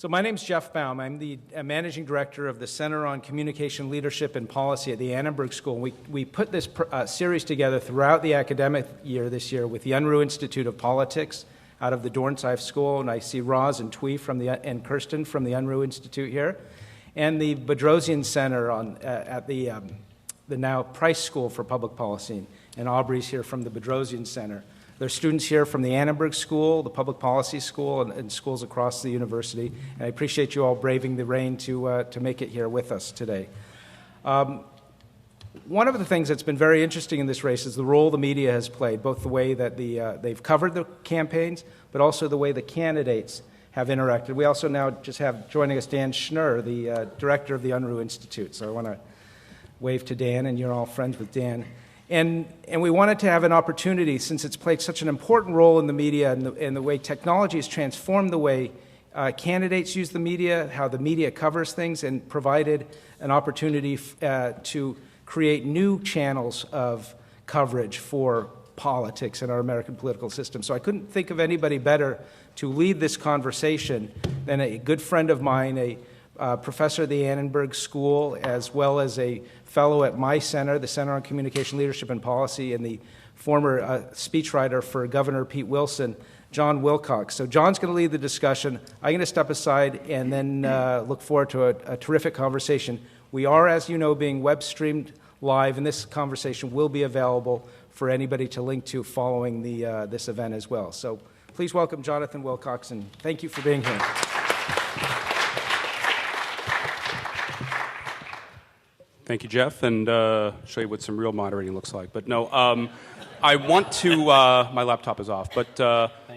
So my name's Jeff Baum. I'm the managing director of the Center on Communication Leadership and Policy at the Annenberg School. We put this series together throughout the academic year this year with the Unruh Institute of Politics out of the Dornsife School, and I see Roz and Twee and Kirsten from the Unruh Institute here, and the Bedrosian Center at the now Price School for Public Policy, and Aubrey's here from the Bedrosian Center. There's students here from the Annenberg School, the Public Policy School, and schools across the university. And I appreciate you all braving the rain to make it here with us today. One of the things that's been very interesting in this race is the role the media has played, both the way that they've covered the campaigns, but also the way the candidates have interacted. We also now just have joining us Dan Schnurr, the director of the Unruh Institute. So I want to wave to Dan, and you're all friends with Dan. And we wanted to have an opportunity, since it's played such an important role in the media and the way technology has transformed the way candidates use the media, how the media covers things, and provided an opportunity to create new channels of coverage for politics in our American political system. So I couldn't think of anybody better to lead this conversation than a good friend of mine, a professor at the Annenberg School, as well as a fellow at my center, the Center on Communication Leadership and Policy, and the former speechwriter for Governor Pete Wilson, Jon Wilcox. So John's going to lead the discussion. I'm going to step aside and then look forward to a terrific conversation. We are, as you know, being web streamed live, and this conversation will be available for anybody to link to following this event as well. So please welcome Jonathan Wilcox, and thank you for being here. Thank you, Jeff, and show you what some real moderating looks like. But no, I want to, my laptop is off, but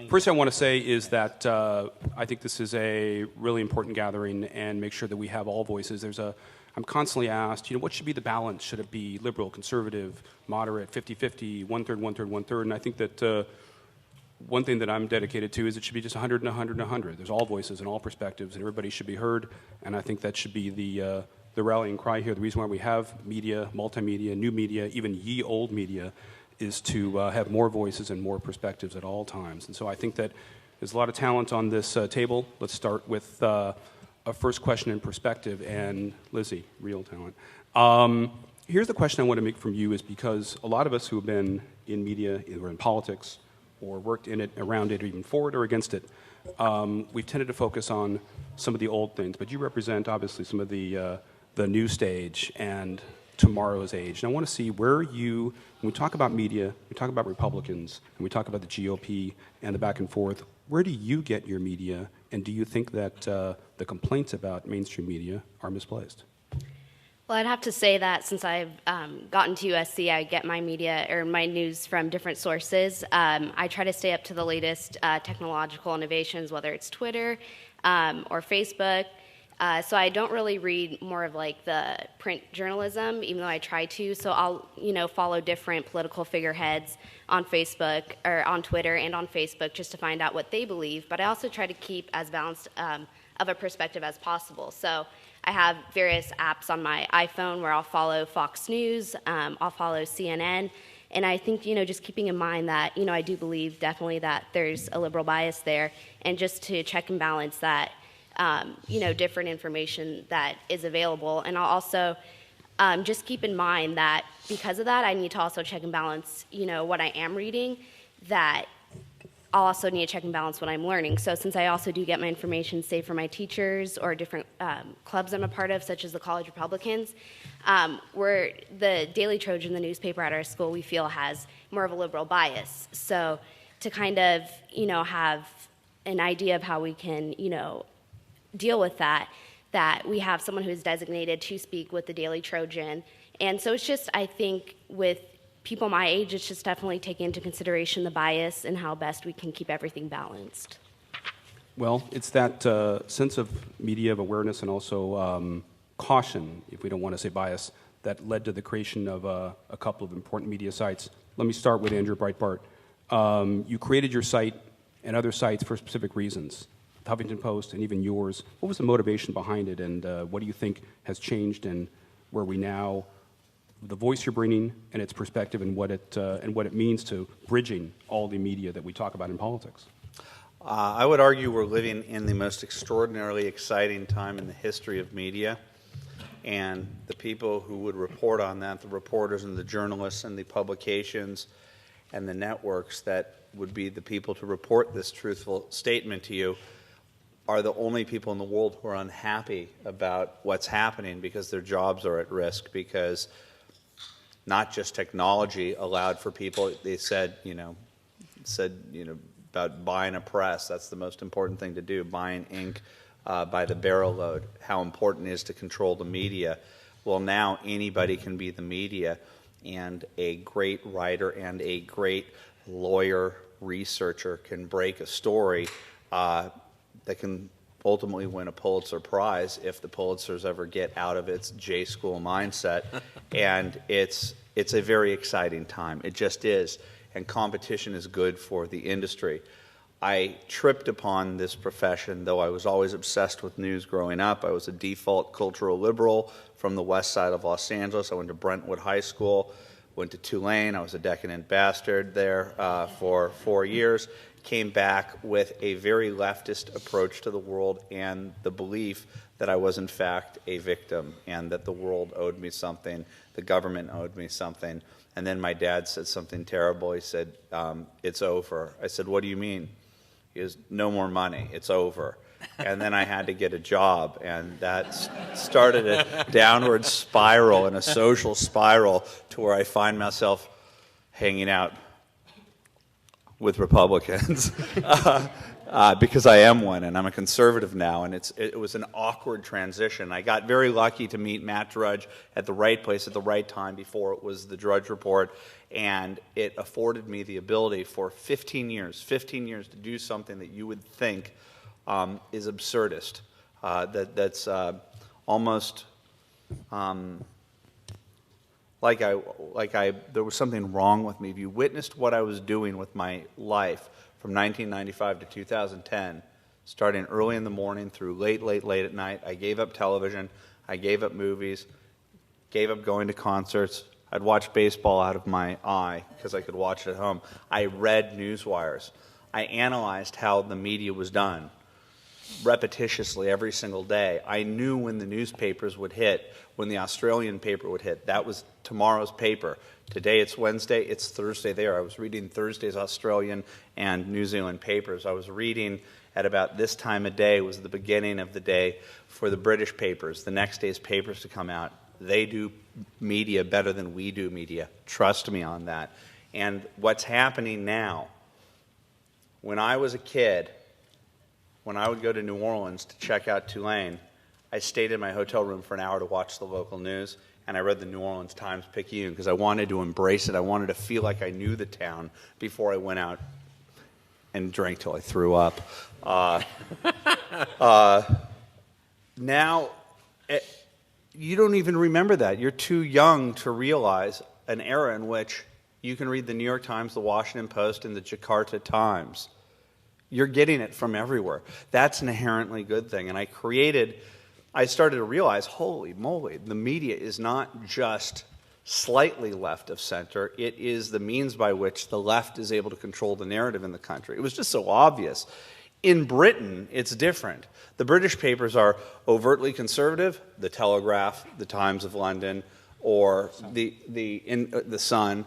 first thing I want to say is that I think this is a really important gathering and make sure that we have all voices. I'm constantly asked, what should be the balance? Should it be liberal, conservative, moderate, 50-50, one-third, one-third, one-third? And I think that one thing that I'm dedicated to is it should be just 100 and 100 and 100. There's all voices and all perspectives, and everybody should be heard, and I think that should be the rallying cry here. The reason why we have media, multimedia, new media, even ye old media, is to have more voices and more perspectives at all times. And so I think that there's a lot of talent on this table. Let's start with a first question in perspective. And Lizzy, real talent. Here's the question I want to make from you is because a lot of us who have been in media, either in politics or worked in it, around it, or even for it or against it, we've tended to focus on some of the old things. But you represent, obviously, some of the new stage and tomorrow's age. And I want to see where when we talk about media, we talk about Republicans, and we talk about the GOP and the back and forth, where do you get your media, and do you think that the complaints about mainstream media are misplaced? Well, I'd have to say that since I've gotten to USC, I get my media or my news from different sources. I try to stay up to the latest technological innovations, whether it's Twitter or Facebook. So I don't really read more of like the print journalism, even though I try to. So I'll, follow different political figureheads on Facebook or on Twitter and on Facebook just to find out what they believe. But I also try to keep as balanced of a perspective as possible. So I have various apps on my iPhone where I'll follow Fox News, I'll follow CNN. And I think, just keeping in mind that, I do believe definitely that there's a liberal bias there, and just to check and balance that, different information that is available. And I'll also just keep in mind that because of that, I need to also check and balance, what I am reading, that I'll also need to check and balance what I'm learning. So since I also do get my information, say, from my teachers or different clubs I'm a part of, such as the College Republicans, where the Daily Trojan, the newspaper at our school, we feel has more of a liberal bias. So to kind of, have an idea of how we can, deal with that we have someone who is designated to speak with the Daily Trojan. And so it's just, I think, with people my age, it's just definitely taking into consideration the bias and how best we can keep everything balanced. Well, it's that sense of media of awareness and also caution, if we don't want to say bias, that led to the creation of a couple of important media sites. Let me start with Andrew Breitbart. You created your site and other sites for specific reasons. Huffington Post and even yours. What was the motivation behind it, and what do you think has changed, and where we now, the voice you're bringing and its perspective, and what it means to bridging all the media that we talk about in politics? I would argue we're living in the most extraordinarily exciting time in the history of media, and the people who would report on that, the reporters and the journalists and the publications and the networks that would be the people to report this truthful statement to you, are the only people in the world who are unhappy about what's happening because their jobs are at risk, because not just technology allowed for people, they said, about buying a press. That's the most important thing to do, buying ink by the barrel load, how important it is to control the media. Well, now anybody can be the media, and a great writer and a great lawyer, researcher can break a story that can ultimately win a Pulitzer Prize if the Pulitzers ever get out of its J-school mindset. And it's a very exciting time. It just is. And competition is good for the industry. I tripped upon this profession, though I was always obsessed with news growing up. I was a default cultural liberal from the west side of Los Angeles. I went to Brentwood High School, went to Tulane. I was a decadent bastard there for 4 years. Came back with a very leftist approach to the world and the belief that I was in fact a victim and that the world owed me something, the government owed me something. And then my dad said something terrible. He said, it's over. I said, what do you mean? He goes, no more money, it's over. And then I had to get a job, and that started a downward spiral and a social spiral to where I find myself hanging out with Republicans because I am one, and I'm a conservative now, and it was an awkward transition. I got very lucky to meet Matt Drudge at the right place at the right time before it was the Drudge Report, and it afforded me the ability for 15 years to do something that you would think is absurdist, that's almost there was something wrong with me. If you witnessed what I was doing with my life from 1995 to 2010, starting early in the morning through late at night, I gave up television, I gave up movies, gave up going to concerts. I'd watch baseball out of my eye because I could watch it at home. I read newswires. I analyzed how the media was done repetitiously every single day. I knew when the newspapers would hit, when the Australian paper would hit. That was tomorrow's paper. Today it's Wednesday, it's Thursday there. I was reading Thursday's Australian and New Zealand papers. I was reading at about this time of day was the beginning of the day for the British papers, the next day's papers to come out. They do media better than we do media. Trust me on that. And what's happening now, when I was a kid, when I would go to New Orleans to check out Tulane, I stayed in my hotel room for an hour to watch the local news, and I read the New Orleans Times-Picayune because I wanted to embrace it. I wanted to feel like I knew the town before I went out and drank till I threw up. Now, you don't even remember that. You're too young to realize an era in which you can read the New York Times, the Washington Post, and the Jakarta Times. You're getting it from everywhere. That's an inherently good thing. And I started to realize, holy moly, the media is not just slightly left of center. It is the means by which the left is able to control the narrative in the country. It was just so obvious. In Britain, it's different. The British papers are overtly conservative, the Telegraph, the Times of London, or the Sun,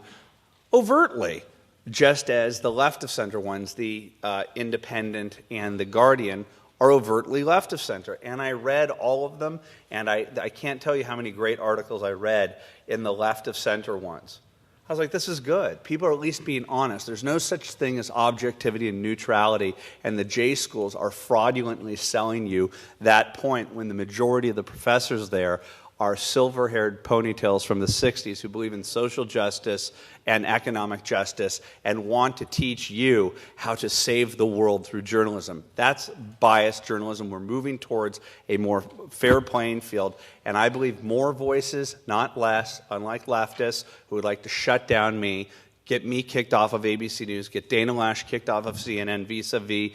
overtly. Just as the left of center ones, the Independent and the Guardian, are overtly left of center. And I read all of them, and I can't tell you how many great articles I read in the left of center ones. I was like, this is good. People are at least being honest. There's no such thing as objectivity and neutrality, and the J schools are fraudulently selling you that point when the majority of the professors there are silver-haired ponytails from the 60s who believe in social justice and economic justice and want to teach you how to save the world through journalism. That's biased journalism. We're moving towards a more fair playing field, and I believe more voices, not less, unlike leftists who would like to shut down me, get me kicked off of ABC News, get Dana Lash kicked off of CNN vis-a-vis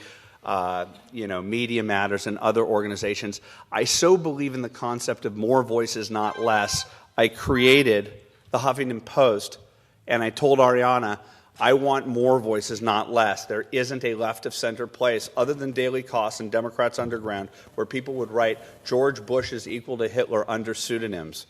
Media Matters and other organizations. I so believe in the concept of more voices, not less. I created the Huffington Post, and I told Ariana, I want more voices, not less. There isn't a left of center place other than Daily Kos and Democrats Underground where people would write George Bush is equal to Hitler under pseudonyms.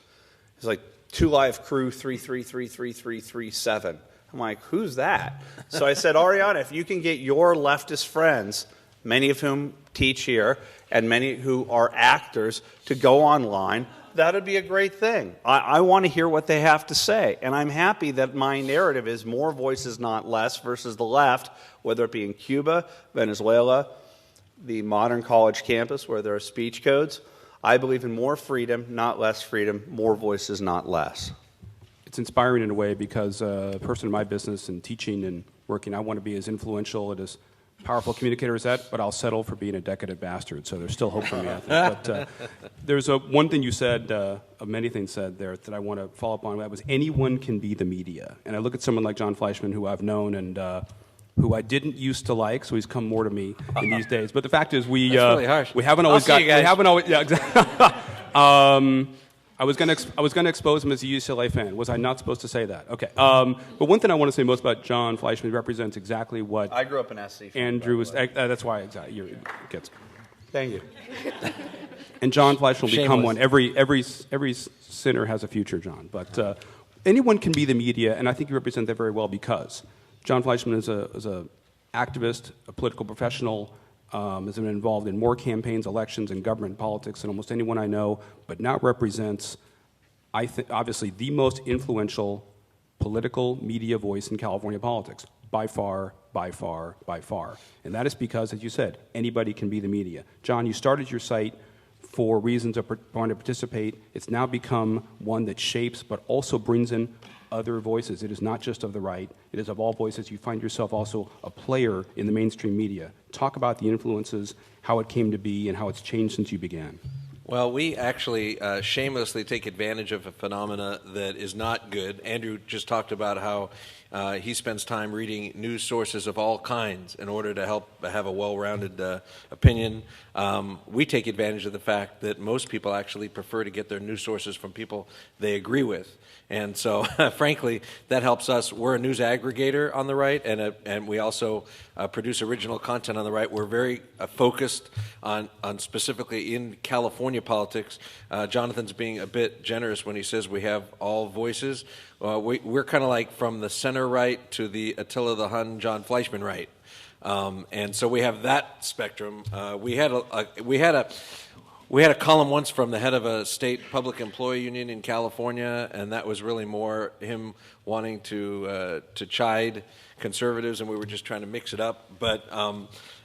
It's like 2 Live Crew 3333337. I'm like, who's that? So I said, Ariana, if you can get your leftist friends, many of whom teach here and many who are actors, to go online, that would be a great thing. I want to hear what they have to say. And I'm happy that my narrative is more voices, not less, versus the left, whether it be in Cuba, Venezuela, the modern college campus where there are speech codes. I believe in more freedom, not less freedom, more voices, not less. It's inspiring in a way because a person in my business and teaching and working, I want to be as influential and as powerful communicator as that, but I'll settle for being a decadent bastard. So there's still hope for me, I think. But there's one thing you said, of many things said there, that I want to follow up on. That was anyone can be the media. And I look at someone like Jon Fleischman, who I've known and who I didn't used to like, so he's come more to me in these days. But the fact is, we really harsh. we haven't always I'll see you guys. we haven't always exactly. I was going to expose him as a UCLA fan. Was I not supposed to say that? Okay. But one thing I want to say most about Jon Fleischman, he represents exactly what I grew up in SC. Andrew was. That's why exactly it gets. Thank you. And Jon Fleischman will become one. Shameless. Every sinner has a future, John. But anyone can be the media, and I think you represent that very well because Jon Fleischman is a activist, a political professional. Has been involved in more campaigns, elections, and government politics than almost anyone I know, but now represents, I think, obviously the most influential political media voice in California politics, by far, by far, by far. And that is because, as you said, anybody can be the media. John, you started your site for reasons of wanting to participate. It's now become one that shapes but also brings in other voices. It is not just of the right. It is of all voices. You find yourself also a player in the mainstream media. Talk about the influences, how it came to be, and how it's changed since you began. Well, we actually shamelessly take advantage of a phenomena that is not good. Andrew just talked about how he spends time reading news sources of all kinds in order to help have a well-rounded opinion. We take advantage of the fact that most people actually prefer to get their news sources from people they agree with. And so, frankly, that helps us. We're a news aggregator on the right, and we also produce original content on the right. We're very focused on specifically in California politics. Jonathan's being a bit generous when he says we have all voices. We're kind of like from the center right to the Attila the Hun, Jon Fleischman right. And so we have that spectrum. We had a column once from the head of a state public employee union in California, and that was really more him wanting to chide conservatives, and we were just trying to mix it up. But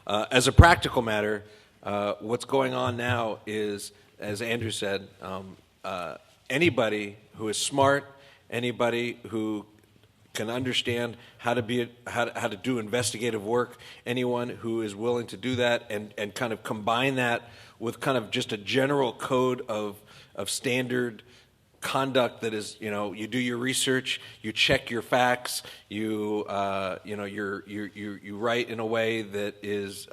as a practical matter, what's going on now is, as Andrew said, anybody who is smart, anybody who can understand how to do investigative work, anyone who is willing to do that and kind of combine that with kind of just a general code of standard conduct that is, you do your research, you check your facts, you write in a way that is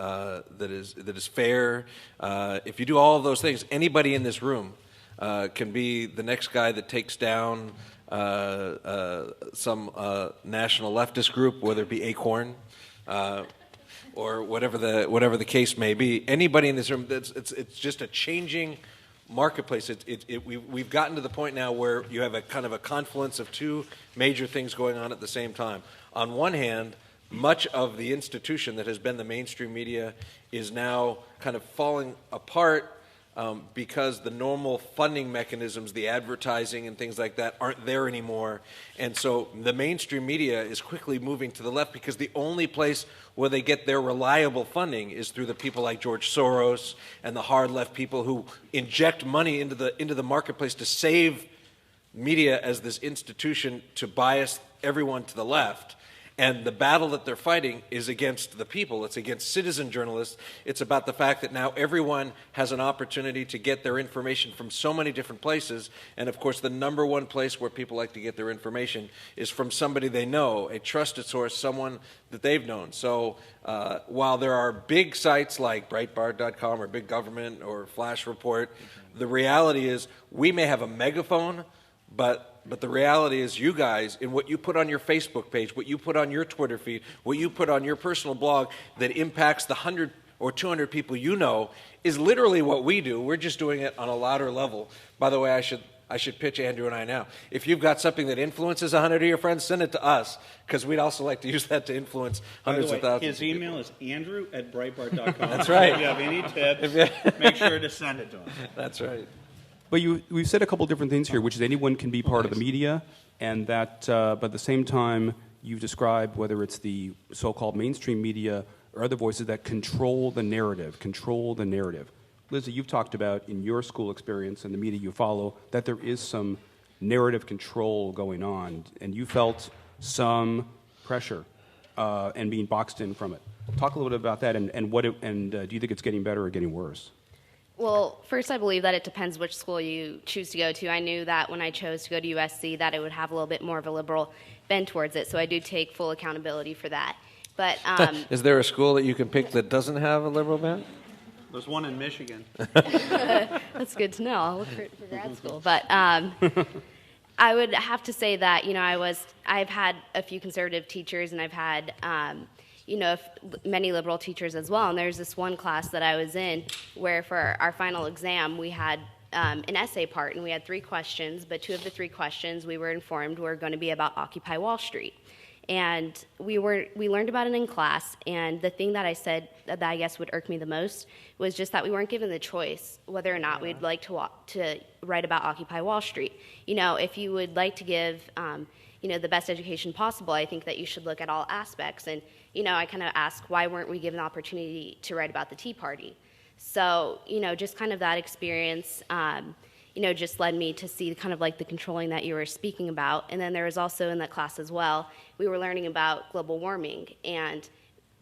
fair. If you do all of those things, anybody in this room can be the next guy that takes down some national leftist group, whether it be Acorn. Or whatever the case may be. Anybody in this room, it's just a changing marketplace. We've gotten to the point now where you have a kind of a confluence of two major things going on at the same time. On one hand, much of the institution that has been the mainstream media is now kind of falling apart because the normal funding mechanisms, the advertising and things like that, aren't there anymore. And so the mainstream media is quickly moving to the left because the only place where they get their reliable funding is through the people like George Soros and the hard left people who inject money into the marketplace to save media as this institution to bias everyone to the left. And the battle that they're fighting is against the people. It's against citizen journalists. It's about the fact that now everyone has an opportunity to get their information from so many different places. And, of course, the number one place where people like to get their information is from somebody they know, a trusted source, someone that they've known. So while there are big sites like Breitbart.com or Big Government or Flash Report, the reality is we may have a megaphone, but But the reality is you guys, in what you put on your Facebook page, what you put on your Twitter feed, what you put on your personal blog that impacts the 100 or 200 people you know is literally what we do. We're just doing it on a louder level. By the way, I should pitch Andrew and I now. If you've got something that influences 100 of your friends, send it to us, because we'd also like to use that to influence hundreds of thousands. His email is andrew@breitbart.com. That's right. If you have any tips, make sure to send it to him. That's right. But we've said a couple different things here, which is anyone can be part of the media, and that, but at the same time, you've described whether it's the so-called mainstream media or other voices that control the narrative. Lizzy, you've talked about in your school experience and the media you follow that there is some narrative control going on, and you felt some pressure and being boxed in from it. Talk a little bit about that, and do you think it's getting better or getting worse? Well, first, I believe that it depends which school you choose to go to. I knew that when I chose to go to USC that it would have a little bit more of a liberal bent towards it, so I do take full accountability for that. But is there a school that you can pick that doesn't have a liberal bent? There's one in Michigan. That's good to know. I'll look for grad school. But I would have to say that, I've had a few conservative teachers, and I've had many liberal teachers as well. And there's this one class that I was in where for our final exam we had an essay part, and we had 3 questions, but 2 of the 3 questions we were informed were going to be about Occupy Wall Street. And we learned about it in class, and the thing that I said that I guess would irk me the most was just that we weren't given the choice whether or not we'd like to write about Occupy Wall Street. If you would like to give the best education possible, I think that you should look at all aspects. And I kind of ask, why weren't we given the opportunity to write about the Tea Party? So just kind of that experience just led me to see kind of like the controlling that you were speaking about. And then there was also in that class as well, we were learning about global warming. And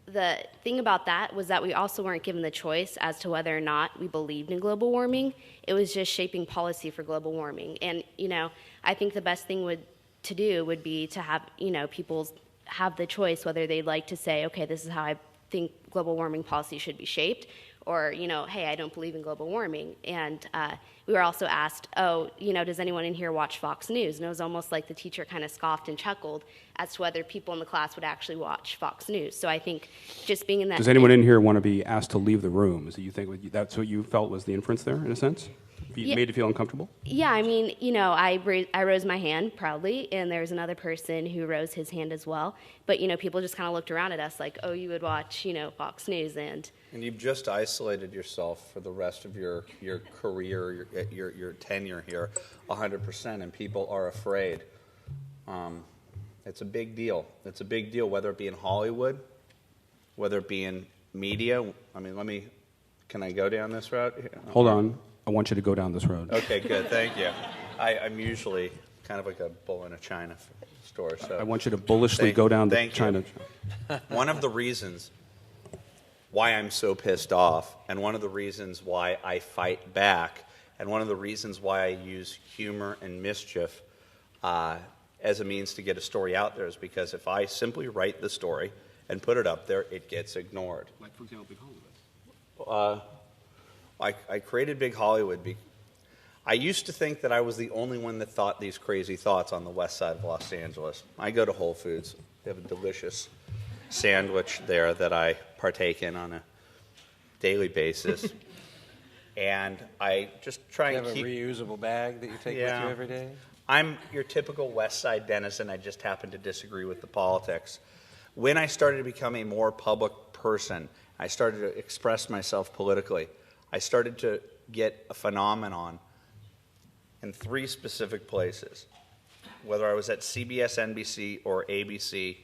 the thing about that was that we also weren't given the choice as to whether or not we believed in global warming. It was just shaping policy for global warming. And, I think the best thing to do would be to have, people have the choice whether they'd like to say, okay, this is how I think global warming policy should be shaped, or, hey, I don't believe in global warming. And we were also asked, does anyone in here watch Fox News? And it was almost like the teacher kind of scoffed and chuckled as to whether people in the class would actually watch Fox News. So I think just being in that... Does anyone in here want to be asked to leave the room? Is it you think that's what you felt was the inference there, in a sense? Made you feel uncomfortable? Yeah, I rose my hand proudly, and there was another person who rose his hand as well. But, people just kind of looked around at us like, oh, you would watch, Fox News. And you've just isolated yourself for the rest of your career, your tenure here, 100%, and people are afraid. It's a big deal. It's a big deal, whether it be in Hollywood, whether it be in media. Can I go down this route? Hold on. I want you to go down this road. Okay, good. Thank you. I'm usually kind of like a bull in a china store. So I want you to bullishly go down the china. One of the reasons why I'm so pissed off, and one of the reasons why I fight back, and one of the reasons why I use humor and mischief as a means to get a story out there is because if I simply write the story and put it up there, it gets ignored. Like, for example, Big Hollywood. I created Big Hollywood. I used to think that I was the only one that thought these crazy thoughts on the west side of Los Angeles. I go to Whole Foods. They have a delicious sandwich there that I partake in on a daily basis. And I just try and keep... You have a reusable bag that you take with you every day? I'm your typical west side denizen. I just happen to disagree with the politics. When I started to become a more public person, I started to express myself politically. I started to get a phenomenon in 3 specific places, whether I was at CBS, NBC, or ABC,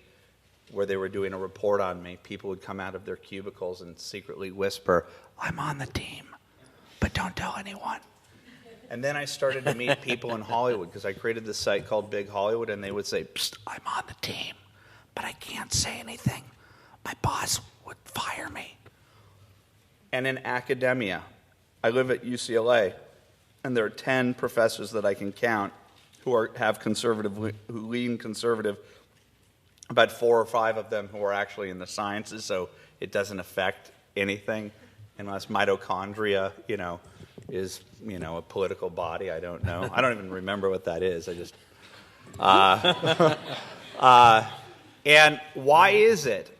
where they were doing a report on me. People would come out of their cubicles and secretly whisper, "I'm on the team, but don't tell anyone." And then I started to meet people in Hollywood because I created this site called Big Hollywood, and they would say, "Psst, I'm on the team, but I can't say anything. My boss would fire me." And in academia, I live at UCLA, and there are 10 professors that I can count who lean conservative, about 4 or 5 of them who are actually in the sciences, so it doesn't affect anything unless mitochondria, is, a political body. I don't know. I don't even remember what that is. And why is it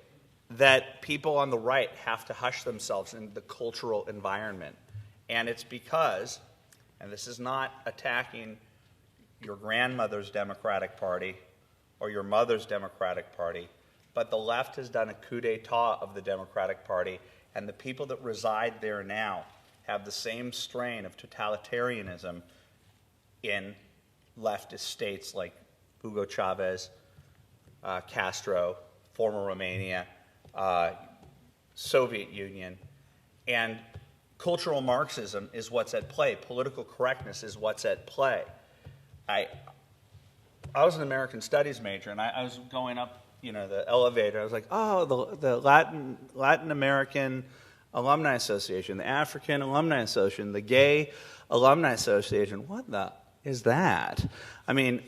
that people on the right have to hush themselves in the cultural environment? And it's because, and this is not attacking your grandmother's Democratic Party or your mother's Democratic Party, but the left has done a coup d'etat of the Democratic Party, and the people that reside there now have the same strain of totalitarianism in leftist states like Hugo Chavez, Castro, former Romania, Soviet Union. And cultural Marxism is what's at play. Political correctness is what's at play. I was an American Studies major, and I was going up, the elevator. I was like, oh, the Latin American Alumni Association, the African Alumni Association, the Gay Alumni Association. What the is that? I mean,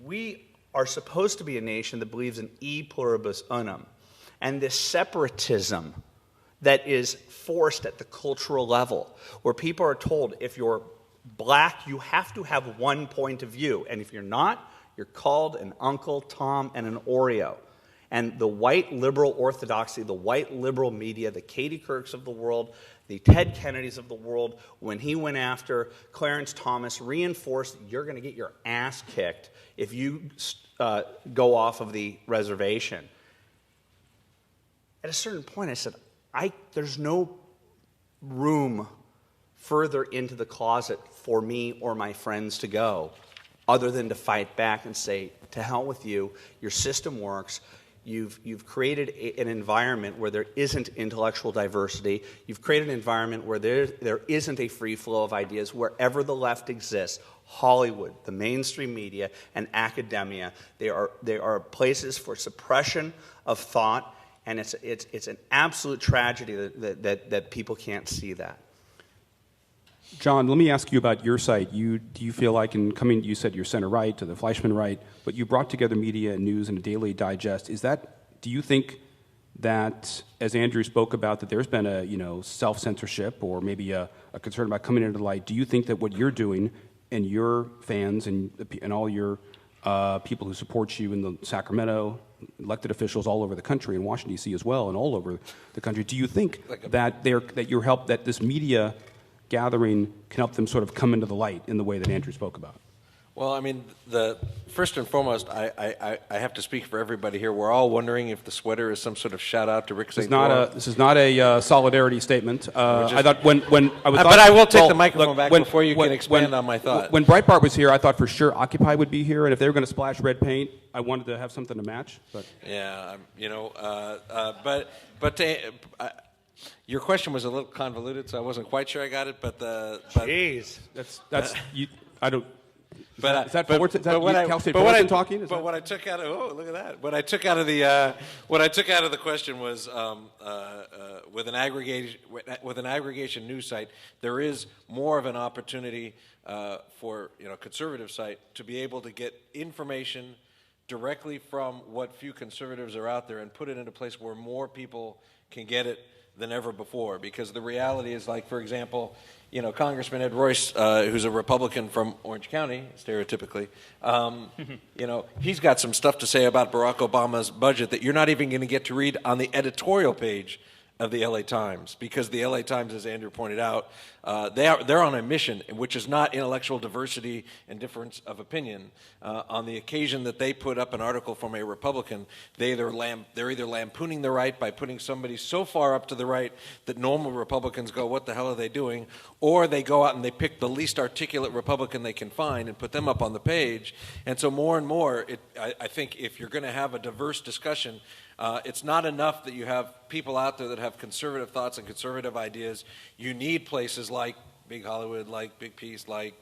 we are supposed to be a nation that believes in e pluribus unum, and this separatism that is forced at the cultural level, where people are told if you're black, you have to have one point of view, and if you're not, you're called an Uncle Tom and an Oreo. And the white liberal orthodoxy, the white liberal media, the Katie Courics of the world, the Ted Kennedys of the world, when he went after Clarence Thomas, reinforced that you're going to get your ass kicked if you go off of the reservation. At a certain point, I said, there's no room further into the closet for me or my friends to go other than to fight back and say, to hell with you, your system works. You've created an environment where there isn't intellectual diversity. You've created an environment where there isn't a free flow of ideas wherever the left exists. Hollywood, the mainstream media, and academia, they are places for suppression of thought, and it's an absolute tragedy that people can't see that. Jon, let me ask you about your site. Do you feel like you said you're center-right to the Fleischman right, but you brought together media and news in a daily digest. Do you think that, as Andrew spoke about, that there's been a self-censorship or maybe a concern about coming into the light? Do you think that what you're doing and your fans and all your people who support you in the Sacramento, elected officials all over the country, in Washington, D.C. as well, and all over the country, do you think that this media gathering can help them sort of come into the light in the way that Andrew spoke about? Well, I mean, first and foremost, I have to speak for everybody here. We're all wondering if the sweater is some sort of shout out to Rick St. This is not a solidarity statement. I thought when I was. But I will take the microphone back before you can expand on my thought. When Breitbart was here, I thought for sure Occupy would be here, and if they were going to splash red paint, I wanted to have something to match. But yeah, your question was a little convoluted, so I wasn't quite sure I got it. Jeez, that's you. I don't. But what I took out of what I took out of the question was with an aggregation news site, there is more of an opportunity for conservative site to be able to get information directly from what few conservatives are out there and put it in a place where more people can get it than ever before. Because the reality is, like, for example, Congressman Ed Royce, who's a Republican from Orange County, stereotypically, he's got some stuff to say about Barack Obama's budget that you're not even going to get to read on the editorial page of the LA Times, because the LA Times, as Andrew pointed out, they're on a mission, which is not intellectual diversity and difference of opinion. On the occasion that they put up an article from a Republican, they're either lampooning the right by putting somebody so far up to the right that normal Republicans go, what the hell are they doing? Or they go out and they pick the least articulate Republican they can find and put them up on the page. And so more and more, I think if you're going to have a diverse discussion, it's not enough that you have people out there that have conservative thoughts and conservative ideas. You need places like Big Hollywood, like Big Piece, like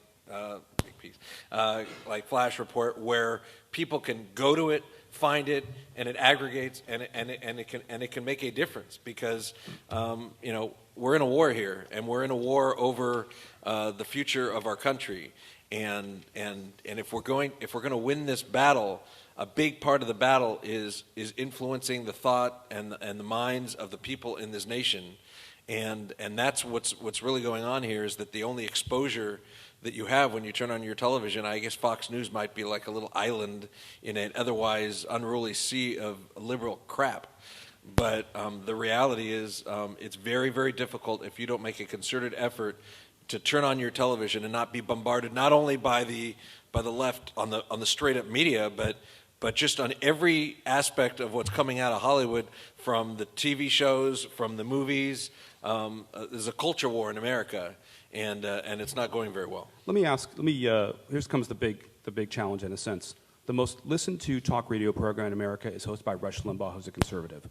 Flash Report, where people can go to it, find it, and it aggregates, and it can make a difference. Because we're in a war here, and we're in a war over the future of our country. And if we're going to win this battle, a big part of the battle is influencing the thought and the minds of the people in this nation. And that's what's really going on here, is that the only exposure that you have when you turn on your television, I guess Fox News might be like a little island in an otherwise unruly sea of liberal crap. But the reality is it's very, very difficult if you don't make a concerted effort to turn on your television and not be bombarded not only by the left on the straight up media, but just on every aspect of what's coming out of Hollywood, from the TV shows, from the movies. There's a culture war in America, and it's not going very well. Here comes the big challenge in a sense. The most listened to talk radio program in America is hosted by Rush Limbaugh, who's a conservative.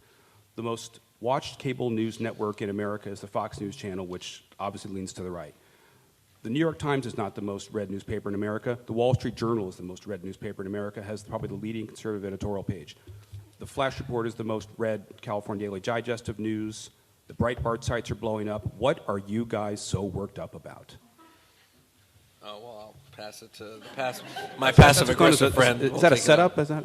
The most watched cable news network in America is the Fox News channel, which obviously leans to the right. The New York Times is not the most read newspaper in America. The Wall Street Journal is the most read newspaper in America, has probably the leading conservative editorial page. The Flash Report is the most read California Daily Digest of news. The Breitbart sites are blowing up. What are you guys so worked up about? Oh, well, I'll pass it to my passive-aggressive friend. Is that a setup? Is that?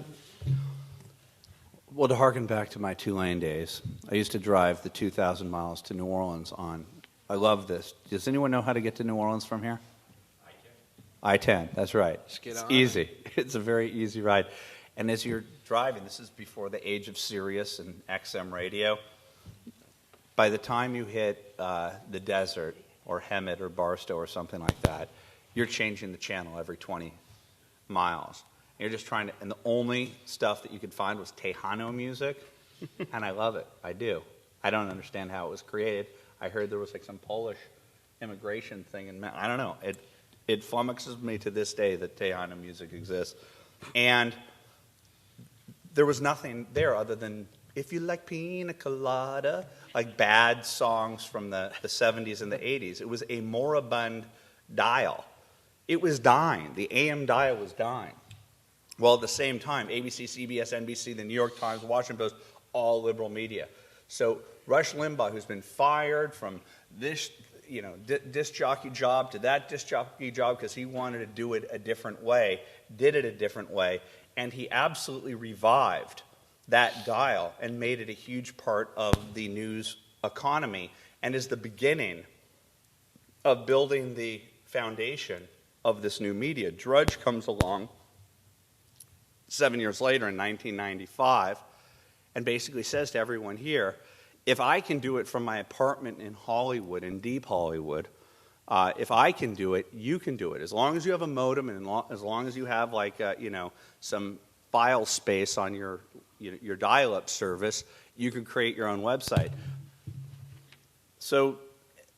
Well, to harken back to my Tulane days, I used to drive the 2,000 miles to New Orleans on, I love this. Does anyone know how to get to New Orleans from here? I-10, that's right. It's easy. It's a very easy ride. And as you're driving, this is before the age of Sirius and XM radio, by the time you hit the desert or Hemet or Barstow or something like that, you're changing the channel every 20 miles. You're just trying to, and the only stuff that you could find was Tejano music, and I love it. I do. I don't understand how it was created. I heard there was like some Polish immigration thing, and I don't know. It flummoxes me to this day that Tejano music exists. And there was nothing there other than, if you like pina colada, like bad songs from the 70s and the 80s. It was a moribund dial. It was dying. The AM dial was dying. Well, at the same time, ABC, CBS, NBC, the New York Times, the Washington Post, all liberal media. So Rush Limbaugh, who's been fired from this, disc jockey job to that disc jockey job because he wanted to do it a different way, did it a different way, and he absolutely revived that dial and made it a huge part of the news economy, and is the beginning of building the foundation of this new media. Drudge comes along 7 years later in 1995 and basically says to everyone here, if I can do it from my apartment in Hollywood, in deep Hollywood, if I can do it, you can do it. As long as you have a modem and as long as you have some file space on your dial-up service, you can create your own website. So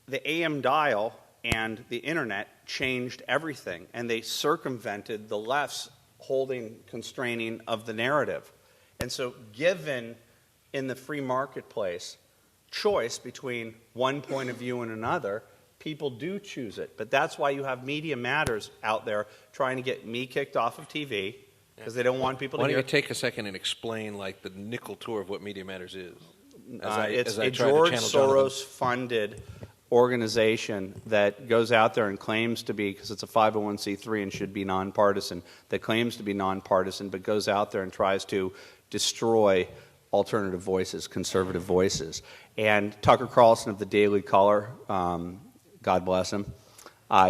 the AM dial and the internet changed everything, and they circumvented the left's constraining of the narrative. And so given in the free marketplace choice between one point of view and another, people do choose it. But that's why you have Media Matters out there trying to get me kicked off of TV because they don't want people to hear. Why don't you take a second and explain the nickel tour of what Media Matters is? It's a George Soros-funded organization that goes out there and claims to be, because it's a 501c3 and should be nonpartisan, that claims to be nonpartisan but goes out there and tries to destroy alternative voices, conservative voices. And Tucker Carlson of the Daily Caller, God bless him,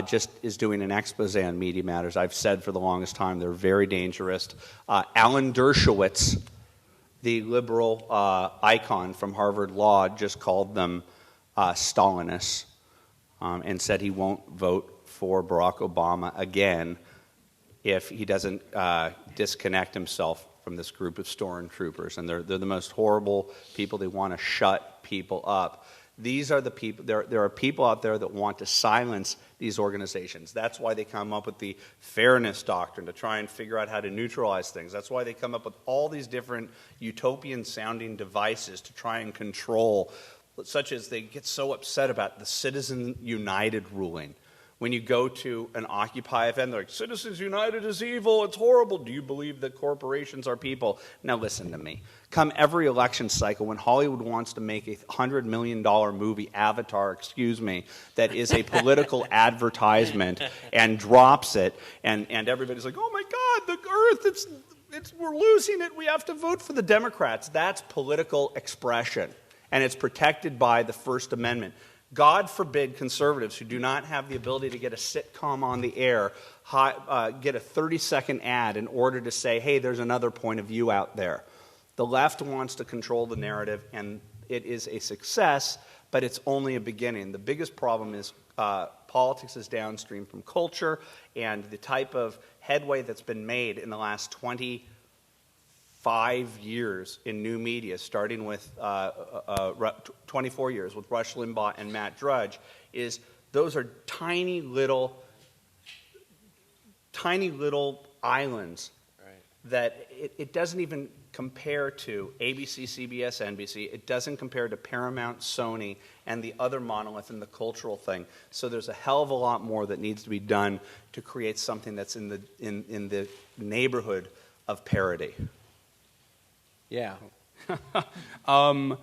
just is doing an expose on Media Matters. I've said for the longest time they're very dangerous. Alan Dershowitz, the liberal icon from Harvard Law, just called them Stalinists and said he won't vote for Barack Obama again if he doesn't disconnect himself from this group of stormtroopers. And they're the most horrible people. They want to shut people up. These are the people, there are people out there that want to silence these organizations. That's why they come up with the fairness doctrine to try and figure out how to neutralize things. That's why they come up with all these different utopian-sounding devices to try and control, such as they get so upset about the Citizens United ruling. When you go to an Occupy event, they're like, Citizens United is evil, it's horrible. Do you believe that corporations are people? Now listen to me. Come every election cycle, when Hollywood wants to make a $100 million movie, Avatar, that is a political advertisement and drops it, and everybody's like, oh my God, the earth, we're losing it, we have to vote for the Democrats. That's political expression. and it's protected by the First Amendment. God forbid conservatives who do not have the ability to get a sitcom on the air get a 30-second ad in order to say, hey, there's another point of view out there. The left wants to control the narrative, and it is a success, but it's only a beginning. The biggest problem is politics is downstream from culture, and the type of headway that's been made in the last 25 years in new media, starting with 24 years with Rush Limbaugh and Matt Drudge, is those are tiny little islands that it doesn't even compare to ABC, CBS, NBC. It doesn't compare to Paramount, Sony, and the other monolith in the cultural thing. So there's a hell of a lot more that needs to be done to create something that's in the neighborhood of parody. Yeah. I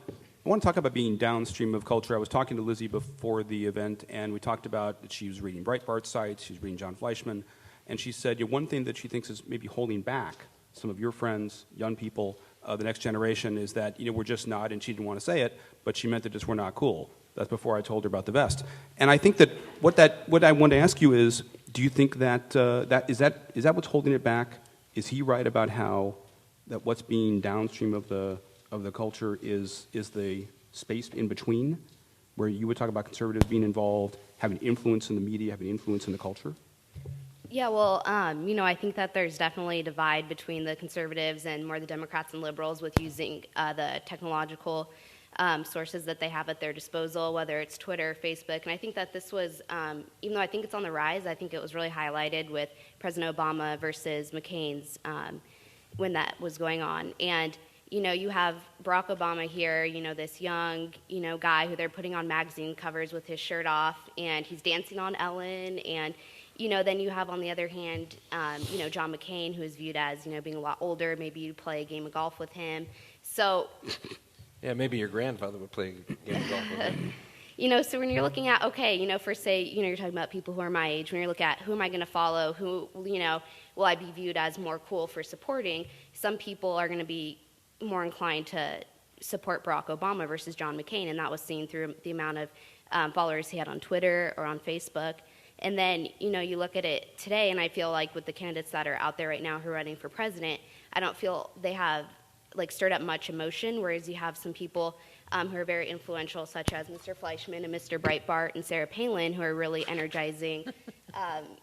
want to talk about being downstream of culture. I was talking to Lizzy before the event, and we talked about that she was reading Breitbart sites, she was reading Jon Fleischman, and she said one thing that she thinks is maybe holding back some of your friends, young people, the next generation, is that we're just not, and she didn't want to say it, but she meant that just we're not cool. That's before I told her about the vest. And I think that what I want to ask you is, do you think that is that what's holding it back? Is he right about how that what's being downstream of the culture is the space in between, where you would talk about conservatives being involved, having influence in the media, having influence in the culture? Yeah, well, I think that there's definitely a divide between the conservatives and more the Democrats and liberals with using the technological sources that they have at their disposal, whether it's Twitter, Facebook. And I think that this was, even though I think it's on the rise, I think it was really highlighted with President Obama versus McCain's when that was going on. And, you have Barack Obama here, this young, guy who they're putting on magazine covers with his shirt off, and he's dancing on Ellen, and then you have, on the other hand, John McCain, who is viewed as, being a lot older. Maybe you play a game of golf with him. So, yeah, maybe your grandfather would play a game of golf with him. So when you're looking at, for say, you're talking about people who are my age. When you look at who am I going to follow, who, will I be viewed as more cool for supporting? Some people are going to be more inclined to support Barack Obama versus John McCain, and that was seen through the amount of followers he had on Twitter or on Facebook. And then, you look at it today, and I feel like with the candidates that are out there right now who are running for president, I don't feel they have, stirred up much emotion, whereas you have some people who are very influential, such as Mr. Fleischman and Mr. Breitbart and Sarah Palin, who are really energizing,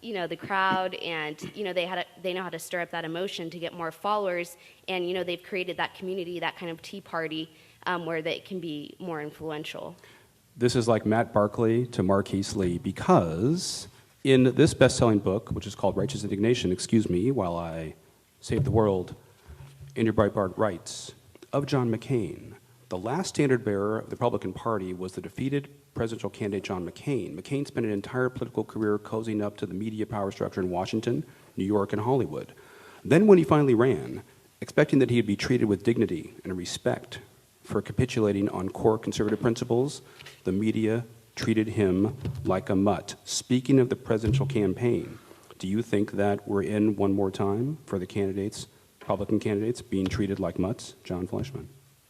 the crowd, and, they know how to stir up that emotion to get more followers, and, they've created that community, that kind of tea party, where they can be more influential. This is like Matt Barkley to Marquise Lee, because in this best-selling book, which is called Righteous Indignation, excuse me while I save the world, Andrew Breitbart writes, of John McCain, the last standard-bearer of the Republican Party was the defeated presidential candidate John McCain. McCain spent an entire political career cozying up to the media power structure in Washington, New York, and Hollywood. Then when he finally ran, expecting that he'd be treated with dignity and respect for capitulating on core conservative principles, the media treated him like a mutt. Speaking of the presidential campaign, do you think that we're in one more time for the candidates, Republican candidates, being treated like mutts? Jon Fleischman.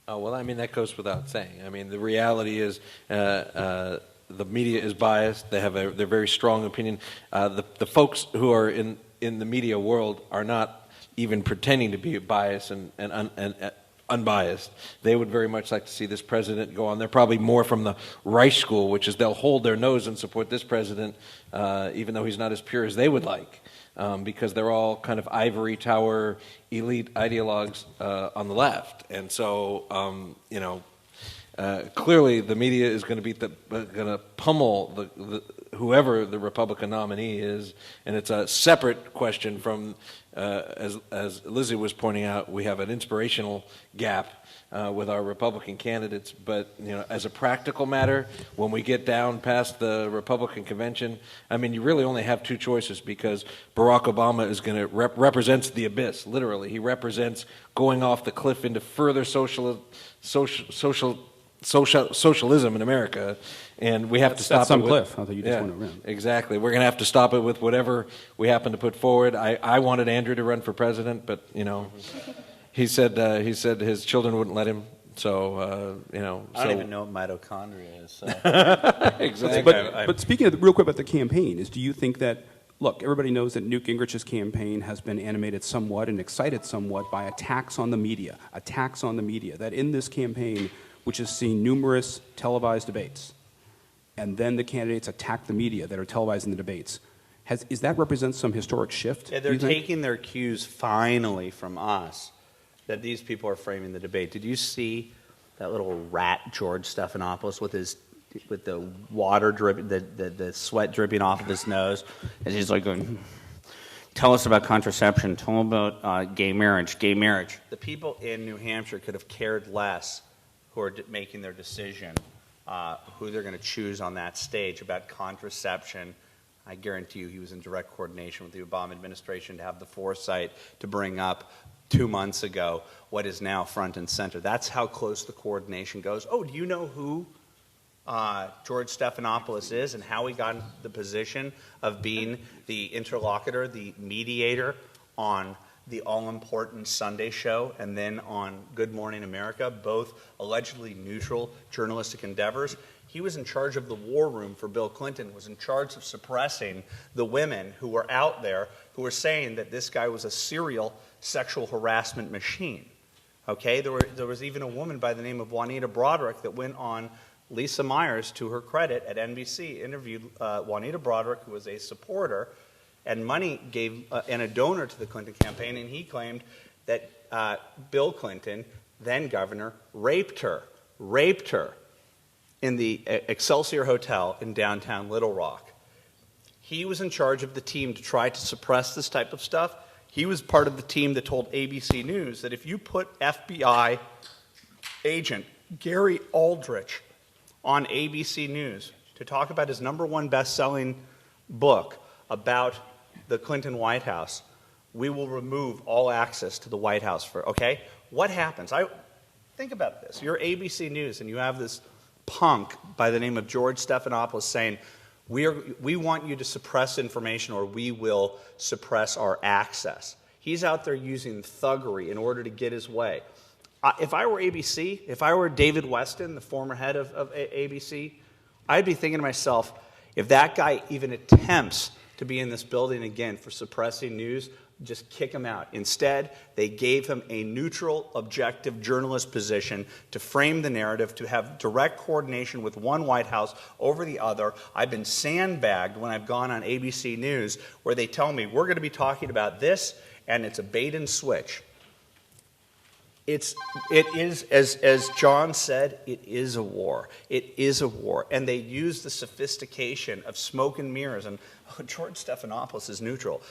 Oh, well, that goes without saying. The reality is the media is biased. They have their very strong opinion. The folks who are in the media world are not even pretending to be biased and unbiased. They would very much like to see this president go on. They're probably more from the Reich school, which is they'll hold their nose and support this president, even though he's not as pure as they would like, because they're all kind of ivory tower elite ideologues on the left. And so, clearly the media is going to pummel whoever the Republican nominee is, and it's a separate question from, as Lizzy was pointing out, we have an inspirational gap with our Republican candidates. But as a practical matter, when we get down past the Republican convention, you really only have two choices, because Barack Obama is going to represents the abyss. Literally, he represents going off the cliff into further socialism in America, and we have to stop that's some it with, cliff. I thought you just went around. Exactly. We're going to have to stop it with whatever we happen to put forward. I wanted Andrew to run for president, but he said his children wouldn't let him, So, I don't even know what mitochondria is. So. exactly. But speaking of real quick about the campaign, do you think that, look, everybody knows that Newt Gingrich's campaign has been animated somewhat and excited somewhat by attacks on the media, that in this campaign, which has seen numerous televised debates, and then the candidates attack the media that are televising the debates, is that represents some historic shift? Yeah, they're taking their cues finally from us, that these people are framing the debate. Did you see that little rat George Stephanopoulos with the water dripping, the sweat dripping off of his nose, and he's like going, "Tell us about contraception. Tell them about gay marriage. The people in New Hampshire could have cared less, who are making their decision, who they're going to choose on that stage about contraception. I guarantee you, he was in direct coordination with the Obama administration to have the foresight to bring up 2 months ago what is now front and center. That's how close the coordination goes. Oh, do you know who George Stephanopoulos is and how he got in the position of being the interlocutor, the mediator on the all-important Sunday show and then on Good Morning America, both allegedly neutral journalistic endeavors? He was in charge of the war room for Bill Clinton, was in charge of suppressing the women who were out there who were saying that this guy was a serial sexual harassment machine. Okay, there was even a woman by the name of Juanita Broderick that went on Lisa Myers, to her credit, at NBC, interviewed Juanita Broderick, who was a supporter, and money and a donor to the Clinton campaign, and he claimed that Bill Clinton, then governor, raped her in the Excelsior Hotel in downtown Little Rock. He was in charge of the team to try to suppress this type of stuff. He was part of the team that told ABC News that if you put FBI agent Gary Aldrich on ABC News to talk about his #1 best-selling book about the Clinton White House, we will remove all access to the White House okay? What happens? Think about this. You're ABC News and you have this punk by the name of George Stephanopoulos saying, we want you to suppress information or we will suppress our access. He's out there using thuggery in order to get his way. If I were ABC, if I were David Weston, the former head of ABC, I'd be thinking to myself, if that guy even attempts to be in this building again for suppressing news, just kick him out. Instead, they gave him a neutral, objective journalist position to frame the narrative, to have direct coordination with one White House over the other. I've been sandbagged when I've gone on ABC News where they tell me, we're going to be talking about this, and it's a bait and switch. It is, as John said, it is a war. It is a war. And they use the sophistication of smoke and mirrors. And George Stephanopoulos is neutral.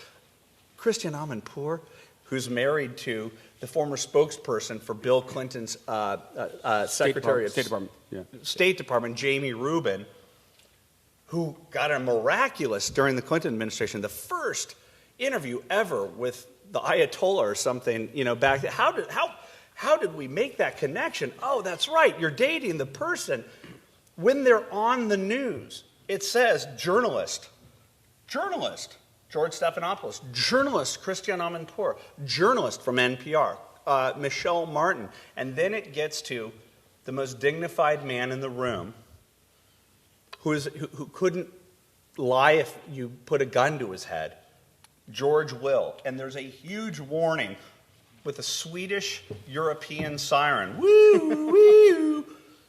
Christiane Amanpour, who's married to the former spokesperson for Bill Clinton's Secretary of State Department, Jamie Rubin, who got a miraculous, during the Clinton administration, the first interview ever with the Ayatollah or something, back then. How did we make that connection? Oh, that's right, you're dating the person. When they're on the news, it says journalist, George Stephanopoulos, journalist, Christiane Amanpour, journalist from NPR, Michelle Martin. And then it gets to the most dignified man in the room who couldn't lie if you put a gun to his head, George Will. And there's a huge warning with a Swedish European siren. Woo, woo.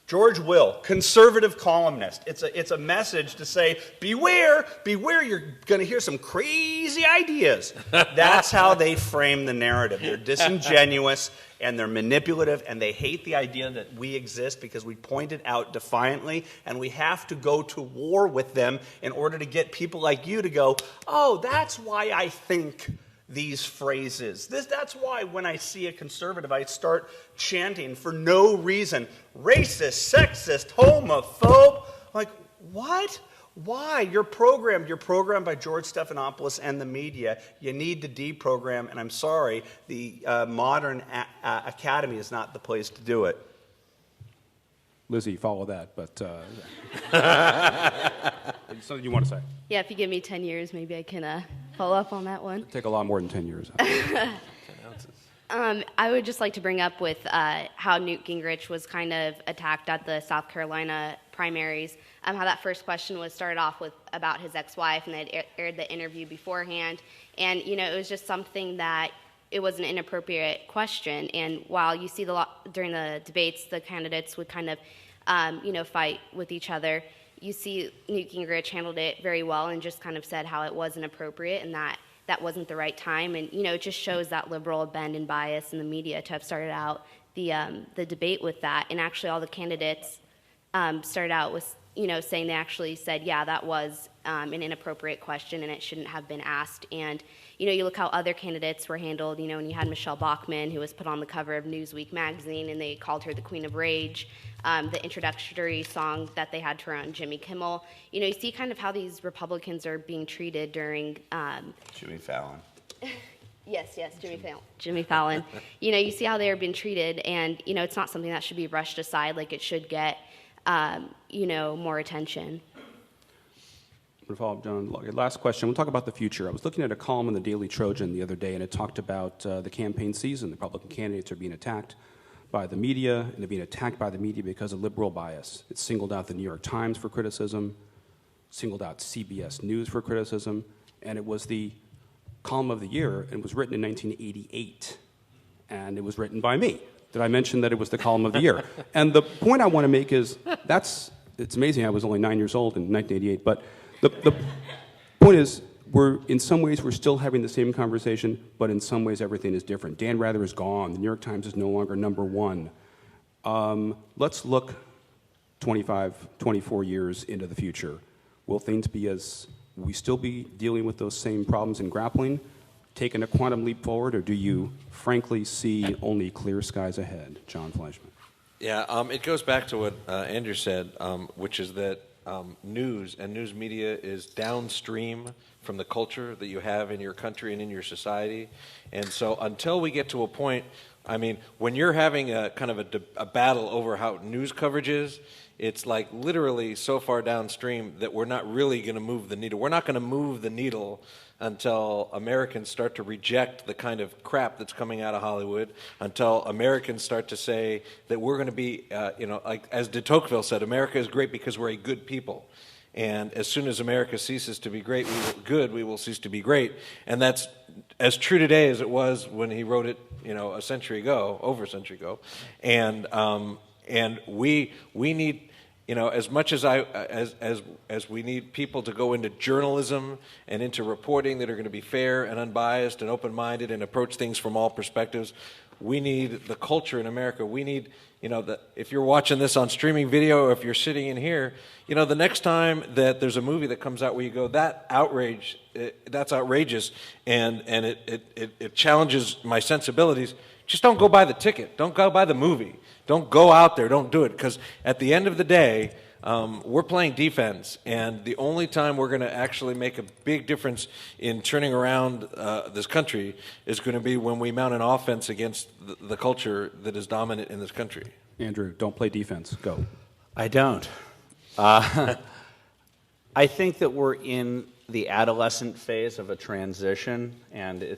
George Will, conservative columnist. It's a message to say, beware, you're going to hear some crazy ideas. That's how they frame the narrative. They're disingenuous, and they're manipulative, and they hate the idea that we exist because we point it out defiantly, and we have to go to war with them in order to get people like you to go, oh, that's why I think these phrases. That's why when I see a conservative, I start chanting for no reason, racist, sexist, homophobe. Like, what? Why? You're programmed by George Stephanopoulos and the media. You need to deprogram, and I'm sorry, the modern academy is not the place to do it. Lizzy, follow that, but something you want to say? Yeah, if you give me 10 years, maybe I can follow up on that one. It'll take a lot more than 10 years. I would just like to bring up with how Newt Gingrich was kind of attacked at the South Carolina primaries, how that first question was started off with about his ex-wife, and they had aired the interview beforehand. And, it was just something that it was an inappropriate question. And while you see during the debates, the candidates would kind of, fight with each other, you see Newt Gingrich handled it very well and just kind of said how it wasn't appropriate and that wasn't the right time. And, it just shows that liberal bend and bias in the media to have started out the debate with that. And actually all the candidates started out with, saying they actually said, yeah, that was an inappropriate question and it shouldn't have been asked. And, you look how other candidates were handled, when you had Michelle Bachmann, who was put on the cover of Newsweek magazine, and they called her the Queen of Rage. The introductory song that they had to her on Jimmy Kimmel. You see kind of how these Republicans are being treated during... Jimmy Fallon. Yes, Jimmy Fallon. You see how they are being treated, and, it's not something that should be brushed aside. Like, it should get, more attention. I'm going to follow up, John. Last question. We'll talk about the future. I was looking at a column in the Daily Trojan the other day, and it talked about the campaign season. The Republican candidates are being attacked by the media, and they're being attacked by the media because of liberal bias. It singled out the New York Times for criticism, singled out CBS News for criticism, and it was the column of the year, and it was written in 1988, and it was written by me. Did I mention that it was the column of the year? And the point I want to make is it's amazing I was only 9 years old in 1988, but the point is, in some ways, we're still having the same conversation, but in some ways, everything is different. Dan Rather is gone. The New York Times is no longer number one. Let's look 25, 24 years into the future. Will we still be dealing with those same problems and grappling, taking a quantum leap forward, or do you frankly see only clear skies ahead? Jon Fleischman. Yeah, it goes back to what Andrew said, which is that news and news media is downstream from the culture that you have in your country and in your society. And so until we get to a point, when you're having a kind of a battle over how news coverage is, it's like literally so far downstream that we're not really going to move the needle. We're not going to move the needle until Americans start to reject the kind of crap that's coming out of Hollywood, until Americans start to say that we're going to be, like as de Tocqueville said, America is great because we're a good people. And as soon as America ceases to be we will cease to be great. And that's as true today as it was when he wrote it, over a century ago. And we need, as much as we need people to go into journalism and into reporting that are going to be fair and unbiased and open-minded and approach things from all perspectives, we need the culture in America. We need, if you're watching this on streaming video or if you're sitting in here, the next time that there's a movie that comes out where you go, that's outrageous, and it challenges my sensibilities, just don't go buy the ticket. Don't go buy the movie. Don't go out there. Don't do it. Because at the end of the day, we're playing defense. And the only time we're going to actually make a big difference in turning around this country is going to be when we mount an offense against the culture that is dominant in this country. Andrew, don't play defense. Go. I don't. I think that we're in the adolescent phase of a transition. And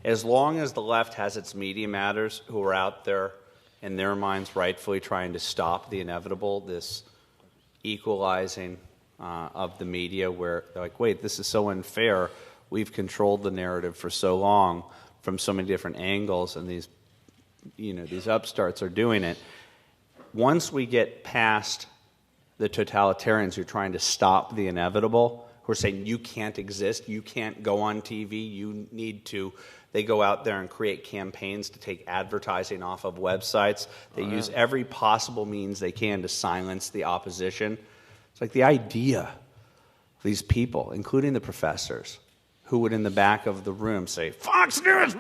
as long as the left has its media matters who are out there in their minds rightfully trying to stop the inevitable, this equalizing of the media where they're like, wait, this is so unfair. We've controlled the narrative for so long from so many different angles, and these upstarts are doing it. Once we get past the totalitarians who are trying to stop the inevitable, who are saying you can't exist, you can't go on TV, you need to... They go out there and create campaigns to take advertising off of websites. They use every possible means they can to silence the opposition. It's like the idea of these people, including the professors, who would in the back of the room say, Fox News,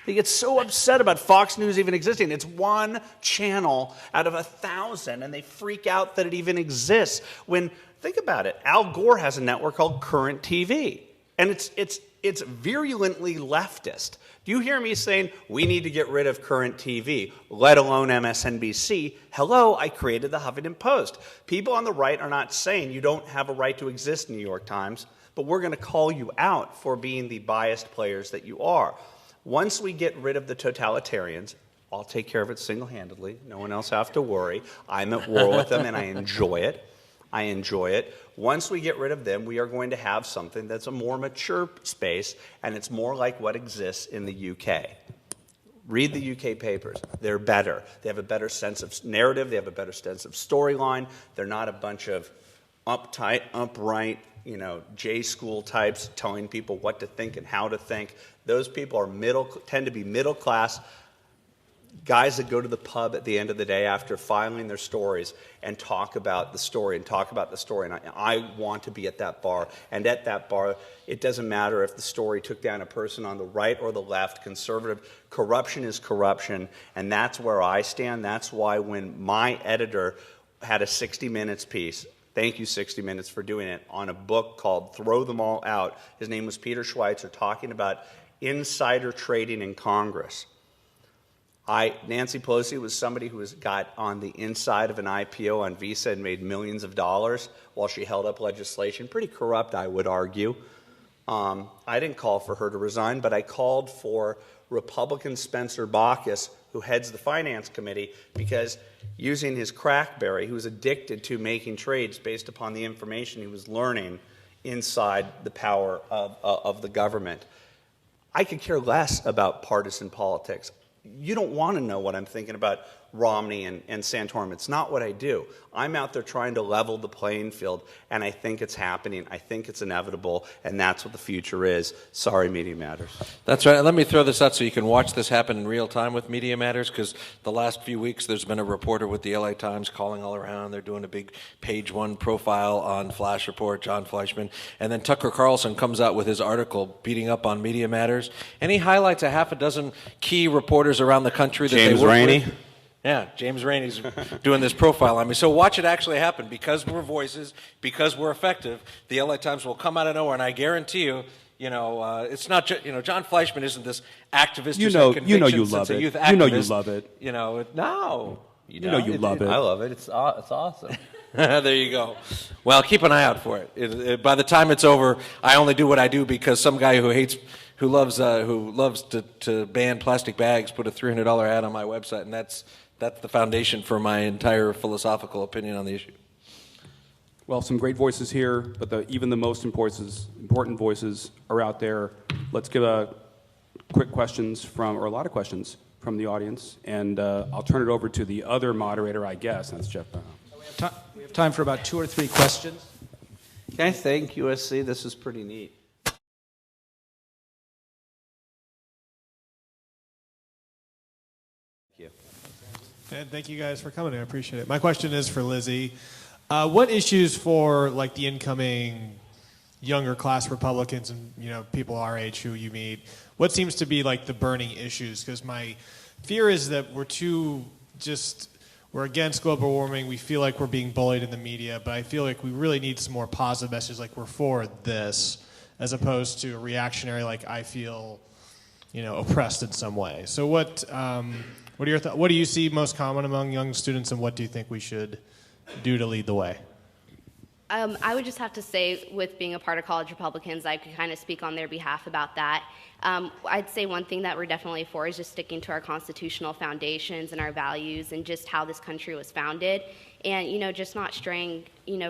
they get so upset about Fox News even existing. It's one channel out of 1,000, and they freak out that it even exists. When, think about it, Al Gore has a network called Current TV, and it's virulently leftist. Do you hear me saying, we need to get rid of Current TV, let alone MSNBC? Hello, I created the Huffington Post. People on the right are not saying you don't have a right to exist, New York Times, but we're going to call you out for being the biased players that you are. Once we get rid of the totalitarians, I'll take care of it single-handedly. No one else have to worry. I'm at war with them, and I enjoy it. I enjoy it. Once we get rid of them, we are going to have something that's a more mature space, and it's more like what exists in the UK. Read the UK papers. They're better. They have a better sense of narrative. They have a better sense of storyline. They're not a bunch of uptight, upright, J-school types telling people what to think and how to think. Those people are tend to be middle-class guys that go to the pub at the end of the day after filing their stories and talk about the story and talk about the story. And I want to be at that bar. And at that bar, it doesn't matter if the story took down a person on the right or the left, conservative. Corruption is corruption. And that's where I stand. That's why when my editor had a 60 Minutes piece, thank you 60 Minutes for doing it, on a book called Throw Them All Out. His name was Peter Schweitzer, talking about insider trading in Congress. Nancy Pelosi was somebody who got on the inside of an IPO on Visa and made millions of dollars while she held up legislation. Pretty corrupt, I would argue. I didn't call for her to resign, but I called for Republican Spencer Baucus, who heads the Finance Committee, because using his crackberry, he was addicted to making trades based upon the information he was learning inside the power of the government. I could care less about partisan politics. You don't want to know what I'm thinking about Romney and Santorum. It's not what I do. I'm out there trying to level the playing field, and I think it's happening. I think it's inevitable, and that's what the future is. Sorry, Media Matters. That's right. Let me throw this out so you can watch this happen in real time with Media Matters, because the last few weeks there's been a reporter with the LA Times calling all around. They're doing a big page one profile on Flash Report, Jon Fleischman, and then Tucker Carlson comes out with his article beating up on Media Matters, and he highlights a half a dozen key reporters around the country that James they work Rainey. with. Yeah, James Rainey's doing this profile on me. So watch it actually happen. Because we're voices, because we're effective, the LA Times will come out of nowhere, and I guarantee you, it's not just, Jon Fleischman isn't this activist. You know you love it. You know you love it. No. You know you love it. I love it. It's awesome. There you go. Well, keep an eye out for it. By the time it's over, I only do what I do because some guy who loves to ban plastic bags put a $300 ad on my website, and that's the foundation for my entire philosophical opinion on the issue. Well, some great voices here, but even the most important voices are out there. Let's give a lot of questions from the audience, and I'll turn it over to the other moderator, I guess. That's Jeff Brown. We have time for about 2 or 3 questions. Can I thank USC? This is pretty neat. And thank you guys for coming. I appreciate it. My question is for Lizzy. What issues for the incoming younger class Republicans and people our age who you meet, what seems to be the burning issues? Because my fear is that we're against global warming. We feel like we're being bullied in the media, but I feel like we really need some more positive messages, like we're for this, as opposed to a reactionary, I feel, oppressed in some way. So what are your thoughts? What do you see most common among young students, and what do you think we should do to lead the way? I would just have to say, with being a part of College Republicans, I could kind of speak on their behalf about that. I'd say one thing that we're definitely for is just sticking to our constitutional foundations and our values and just how this country was founded, and just not straying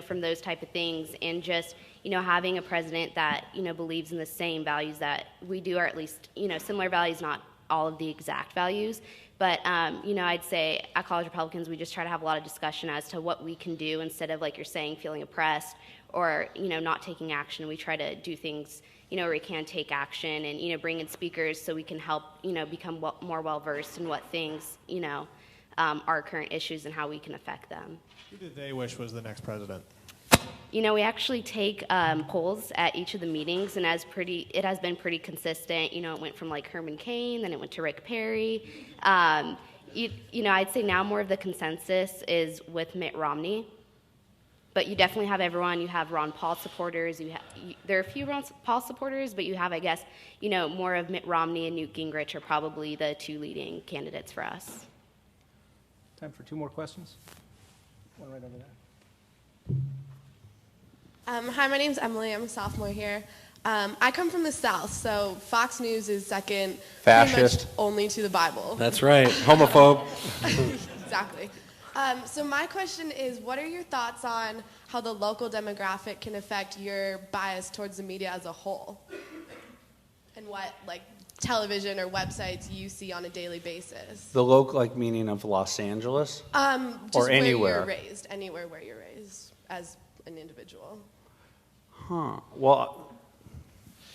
from those type of things, and just having a president that believes in the same values that we do, or at least similar values, not all of the exact values. But, I'd say at College Republicans, we just try to have a lot of discussion as to what we can do instead of, like you're saying, feeling oppressed or, not taking action. We try to do things, where we can take action and, bring in speakers so we can help, become more well-versed in what things, are current issues and how we can affect them. Who did they wish was the next president? We actually take polls at each of the meetings, and it has been pretty consistent. It went from Herman Cain, then it went to Rick Perry. I'd say now more of the consensus is with Mitt Romney, but you definitely have everyone. You have Ron Paul supporters. There are a few Ron Paul supporters, but you have, I guess, more of Mitt Romney and Newt Gingrich are probably the 2 leading candidates for us. Time for 2 more questions. One right over there. Hi, my name's Emily. I'm a sophomore here. I come from the South, so Fox News is second Fascist. pretty much only to the Bible. That's right. Homophobe. Exactly. So my question is, what are your thoughts on how the local demographic can affect your bias towards the media as a whole? And what, like, television or websites you see on a daily basis? The local, like, meaning of Los Angeles? Just Or where anywhere? you're raised, anywhere where you're raised as an individual. Huh. Well,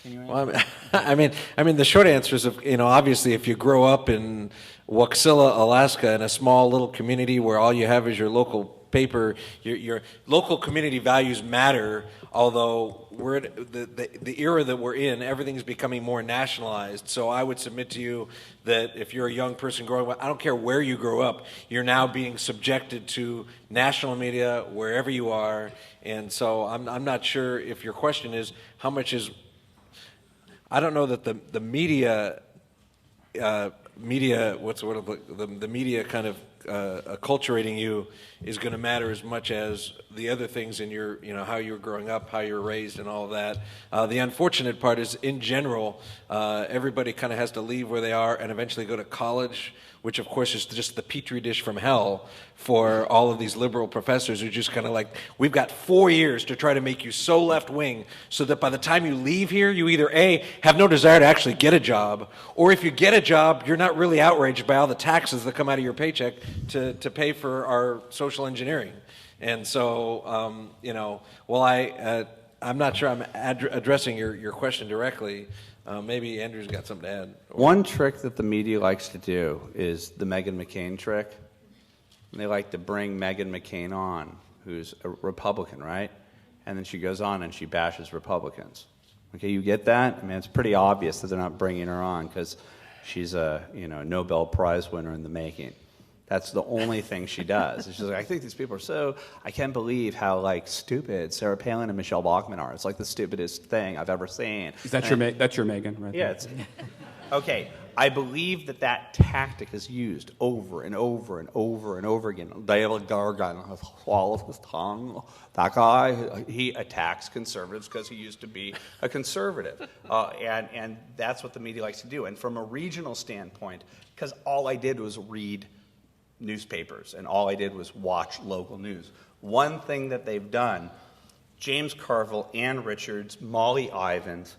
Well, I mean, the short answer is, obviously, if you grow up in Waxilla, Alaska, in a small little community where all you have is your local paper, your local community values matter. Although we're the era that we're in, everything's becoming more nationalized. So I would submit to you that if you're a young person growing up, I don't care where you grow up, you're now being subjected to national media wherever you are. And so I'm not sure if your question is how much is. I don't know that the media the media kind of acculturating you is going to matter as much as the other things in your, how you're growing up, how you're raised, and all of that. The unfortunate part is, in general, everybody kind of has to leave where they are and eventually go to college, which of course is just the petri dish from hell for all of these liberal professors who just kind of like, we've got 4 years to try to make you so left-wing so that by the time you leave here, you either A, have no desire to actually get a job, or if you get a job, you're not really outraged by all the taxes that come out of your paycheck to pay for our social engineering. And so, I'm not sure I'm addressing your question directly. Maybe Andrew's got something to add. one trick that the media likes to do is the Meghan McCain trick. And they like to bring Meghan McCain on, who's a Republican, right? And then she goes on and she bashes Republicans. Okay, you get that? I mean, it's pretty obvious that they're not bringing her on because she's a Nobel Prize winner in the making. That's the only thing she does. She's like, I think these people are I can't believe how, like, stupid Sarah Palin and Michelle Bachmann are. It's like the stupidest thing I've ever seen. Is that that's your Megan, right? Yeah. Okay, I believe that tactic is used over and over and over and over again. David Gargan has swallowed his tongue. That guy, he attacks conservatives because he used to be a conservative. And that's what the media likes to do. And from a regional standpoint, because all I did was read newspapers, and all I did was watch local news. One thing that they've done, James Carville, Ann Richards, Molly Ivins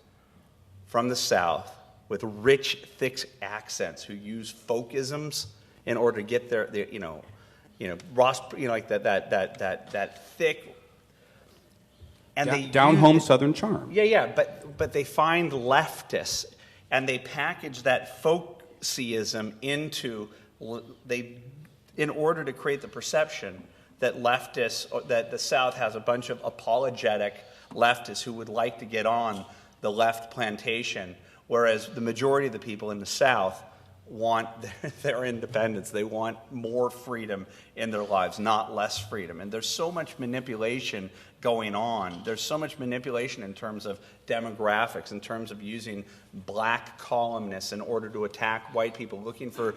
from the South with rich, thick accents who use folkisms in order to get their Ross, like that thick, and they down home Southern charm. Yeah, but they find leftists and they package that folksyism into in order to create the perception that leftists, that the South has a bunch of apologetic leftists who would like to get on the left plantation, whereas the majority of the people in the South want their independence. They want more freedom in their lives, not less freedom. And there's so much manipulation going on. There's so much manipulation in terms of demographics, in terms of using black columnists in order to attack white people, looking for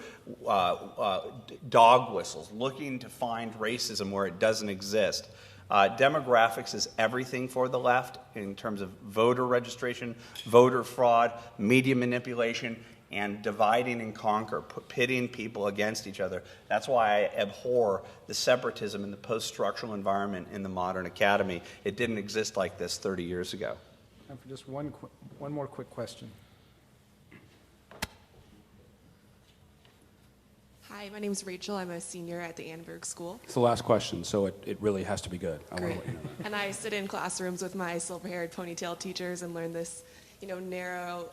dog whistles, looking to find racism where it doesn't exist. Demographics is everything for the left in terms of voter registration, voter fraud, media manipulation, and dividing and conquer, pitting people against each other. That's why I abhor the separatism in the post-structural environment in the modern academy. It didn't exist like this 30 years ago. And for just one more quick question. Hi, my name is Rachel. I'm a senior at the Annenberg School. It's the last question, so it really has to be good. I want Great. to let you know that. And I sit in classrooms with my silver-haired ponytail teachers and learn this, narrow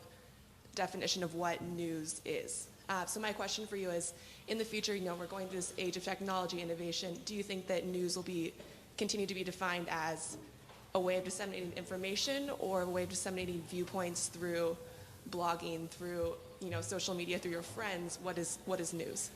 definition of what news is. So my question for you is, in the future, we're going through this age of technology innovation. Do you think that news will continue to be defined as a way of disseminating information or a way of disseminating viewpoints through blogging, through social media, through your friends? What is news?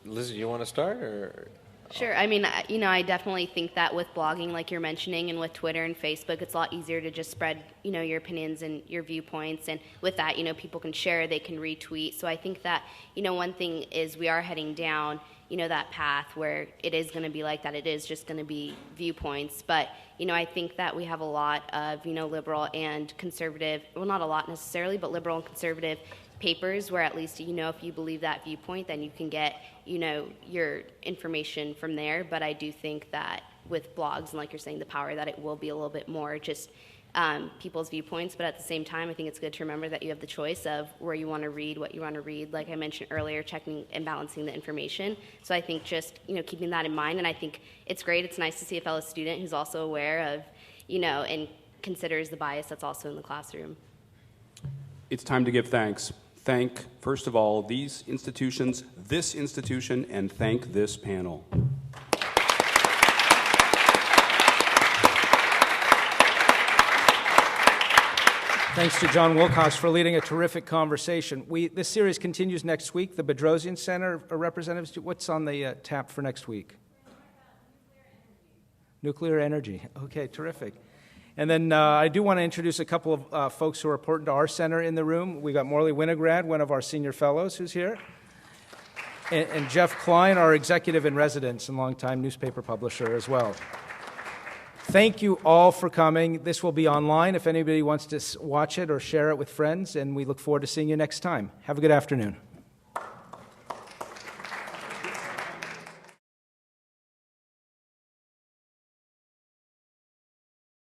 Lizzy, you want to start? Or? Sure. I mean, I definitely think that with blogging, like you're mentioning, and with Twitter and Facebook, it's a lot easier to just spread, your opinions and your viewpoints. And with that, people can share, they can retweet. So I think that, one thing is we are heading down that path where it is going to be like that. It is just going to be viewpoints. But, I think that we have a lot of, liberal and conservative, well, not a lot necessarily, but liberal and conservative papers where at least, if you believe that viewpoint, then you can get, your information from there. But I do think that with blogs and like you're saying, the power that it will be a little bit more just people's viewpoints, but at the same time, I think it's good to remember that you have the choice of where you want to read, what you want to read, like I mentioned earlier, checking and balancing the information. So I think just, keeping that in mind, and I think it's great, it's nice to see a fellow student who's also aware of, and considers the bias that's also in the classroom. It's time to give thanks. Thank, first of all, these institutions, this institution, and thank this panel. Thanks to Jon Wilcox for leading a terrific conversation. This series continues next week. The Bedrosian Center representatives, what's on the tap for next week? Nuclear energy. Okay, terrific. And then I do want to introduce a couple of folks who are important to our center in the room. We got Morley Winograd, one of our senior fellows who's here, and Jeff Klein, our executive in residence and longtime newspaper publisher as well. Thank you all for coming. This will be online if anybody wants to watch it or share it with friends, and we look forward to seeing you next time. Have a good afternoon.